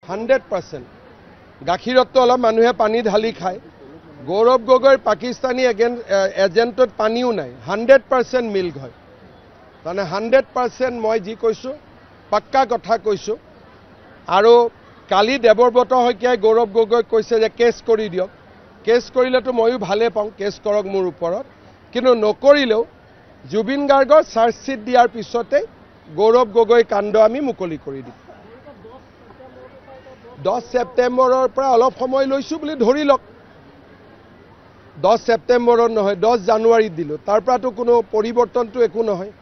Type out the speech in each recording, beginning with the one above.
100%। গাখীৰতটো অলপ মানুহে পানী ঢালি খায়। গৌৰৱ গগৈৰ পাকিস্তানী এজেণ্টত পানীও নাই, 100% মিল্ক হয়। তাৰমানে 100% মই যি কৈছোঁ পাক্কা কথা কৈছোঁ। আৰু কালি দেৱব্ৰত শইকীয়াই গৌৰৱ গগৈক কৈছে যে কেছ কৰি দিয়ক। কেছ কৰিলেতো ময়ো ভালে পাওঁ, কেছ কৰক মোৰ ওপৰত, কিন্তু নকৰিলেও জুবিন গাৰ্গৰ চাৰ্জশ্বিট দিয়াৰ পিছতে গৌৰৱ গগৈ কাণ্ড আমি মুকলি কৰি দিম। 10 ছেপ্টেম্বৰৰ পৰা অলপ সময় লৈছোঁ বুলি ধৰি লওক। 10 ছেপ্টেম্বৰত নহয়, 10 জানুৱাৰীত দিলোঁ। তাৰ পৰাতো কোনো পৰিৱৰ্তনটো একো নহয়।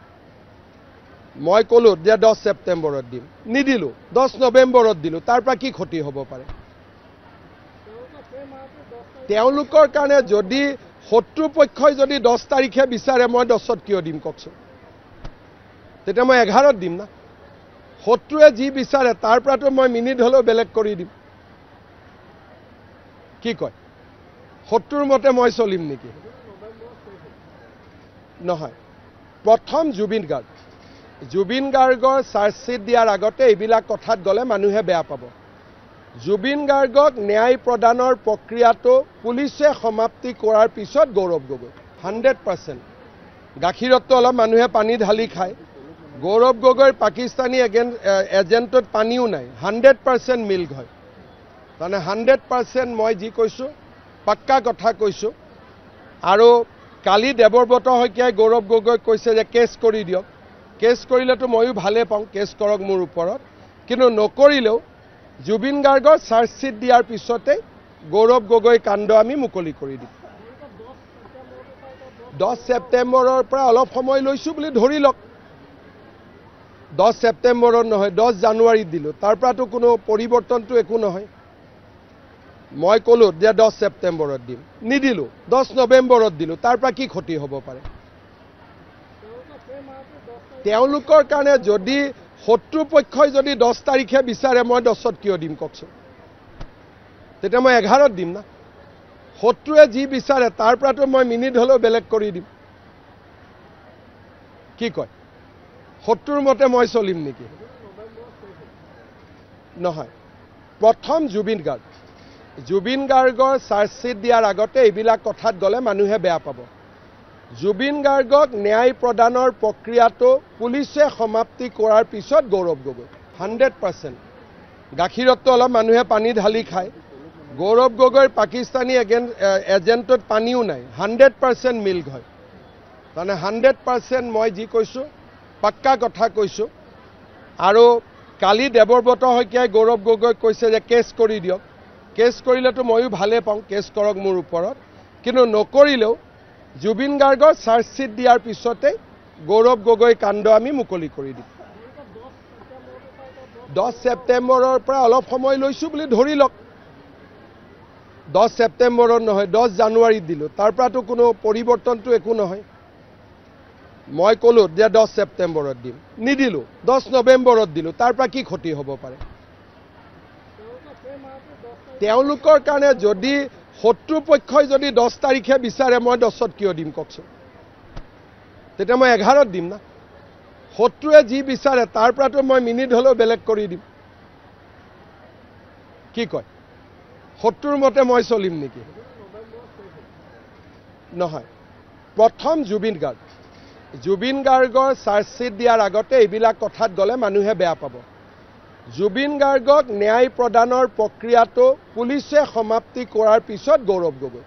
মই ক'লোঁ যে 10 ছেপ্টেম্বৰত দিম, নিদিলোঁ। 10 নৱেম্বৰত দিলোঁ। তাৰ পৰা কি ক্ষতি হ'ব পাৰে? তেওঁলোকৰ কাৰণে যদি শত্ৰুপক্ষই যদি 10 তাৰিখে বিচাৰে, মই 10ত কিয় দিম কওকচোন? তেতিয়া মই 11ত দিম না। শত্ৰুৱে যি বিচাৰে তাৰ পৰাতো মই মিনিট হ'লেও বেলেগ কৰি দিম। কি কয়? শত্ৰুৰ মতে মই চলিম নেকি? নহয়। প্ৰথম জুবিন গাৰ্গৰ চাৰ্জশ্বিট দিয়াৰ আগতে এইবিলাক কথাত গ'লে মানুহে বেয়া পাব। জুবিন গাৰ্গক ন্যায় প্ৰদানৰ প্ৰক্ৰিয়াটো পুলিচে সমাপ্তি কৰাৰ পিছত গৌৰৱ গগৈ 100%। গাখীৰতটো অলপ মানুহে পানী ঢালি খায়। গৌৰৱ গগৈৰ পাকিস্তানী এজেণ্টত পানীও নাই, 100% মিল্ক হয়। তাৰমানে 100% মই যি কৈছোঁ পাক্কা কথা কৈছোঁ। আৰু কালি দেৱব্ৰত শইকীয়াই গৌৰৱ গগৈক কৈছে যে কেছ কৰি দিয়ক। কেছ কৰিলেতো ময়ো ভালে পাওঁ, কেছ কৰক মোৰ ওপৰত, কিন্তু নকৰিলেও জুবিন গাৰ্গৰ চাৰ্জশ্বিট দিয়াৰ পিছতে গৌৰৱ গগৈ কাণ্ড আমি মুকলি কৰি দিম। 10 ছেপ্টেম্বৰৰ পৰা অলপ সময় লৈছোঁ বুলি ধৰি লওক। 10 ছেপ্টেম্বৰত নহয়, 10 জানুৱাৰীত দিলোঁ। তাৰ পৰাতো কোনো পৰিৱৰ্তনটো একো নহয়। মই ক'লোঁ যে 10 ছেপ্টেম্বৰত দিম, নিদিলোঁ। 10 নৱেম্বৰত দিলোঁ। তাৰ পৰা কি ক্ষতি হ'ব পাৰে? তেওঁলোকৰ কাৰণে যদি শত্ৰুপক্ষই যদি 10 তাৰিখে বিচাৰে, মই 10ত কিয় দিম কওকচোন? তেতিয়া মই 11ত দিম না। শত্ৰুৱে যি বিচাৰে তাৰ পৰাতো মই মিনিট হ'লেও বেলেগ কৰি দিম। কি কয়? শত্ৰুৰ মতে মই চলিম নেকি? নহয়। প্ৰথম জুবিন গাৰ্গৰ চাৰ্জশ্বিট দিয়াৰ আগতে এইবিলাক কথাত গ'লে মানুহে বেয়া পাব। জুবিন গাৰ্গক ন্যায় প্ৰদানৰ প্ৰক্ৰিয়াটো পুলিচে সমাপ্তি কৰাৰ পিছত গৌৰৱ গগৈ 100%। গাখীৰতটো অলপ মানুহে পানী ঢালি খায়। গৌৰৱ গগৈৰ পাকিস্তানী এজেণ্টত পানীও নাই, 100% মিল্ক হয়। তাৰমানে 100% মই যি কৈছোঁ পাক্কা কথা কৈছোঁ। আৰু কালি দেৱব্ৰত শইকীয়াই গৌৰৱ গগৈক কৈছে যে কেছ কৰি দিয়ক। কেছ কৰিলেতো ময়ো ভালে পাওঁ, কেছ কৰক মোৰ ওপৰত, কিন্তু নকৰিলেও জুবিন গাৰ্গৰ চাৰ্জশ্বিট দিয়াৰ পিছতে গৌৰৱ গগৈ কাণ্ড আমি মুকলি কৰি দিম। 10 ছেপ্টেম্বৰৰ পৰা অলপ সময় লৈছোঁ বুলি ধৰি লওক। 10 ছেপ্টেম্বৰত নহয়, 10 জানুৱাৰীত দিলোঁ। তাৰ পৰাতো কোনো পৰিৱৰ্তনটো একো নহয়। মই ক'লোঁ যে 10 ছেপ্টেম্বৰত দিম, নিদিলোঁ। 10 নৱেম্বৰত দিলোঁ। তাৰ পৰা কি ক্ষতি হ'ব পাৰে? তেওঁলোকৰ কাৰণে যদি শত্ৰুপক্ষই যদি 10 তাৰিখে বিচাৰে, মই 10ত কিয় দিম কওকচোন? তেতিয়া মই 11ত দিম না। শত্ৰুৱে যি বিচাৰে তাৰ পৰাতো মই মিনিট হ'লেও বেলেগ কৰি দিম। কি কয়? শত্ৰুৰ মতে মই চলিম নেকি? নহয়। প্ৰথম জুবিন গাৰ্গৰ চাৰ্জশ্বিট দিয়াৰ আগতে এইবিলাক কথাত গ'লে মানুহে বেয়া পাব। জুবিন গাৰ্গক ন্যায় প্ৰদানৰ প্ৰক্ৰিয়াটো পুলিচে সমাপ্তি কৰাৰ পিছত গৌৰৱ গগৈ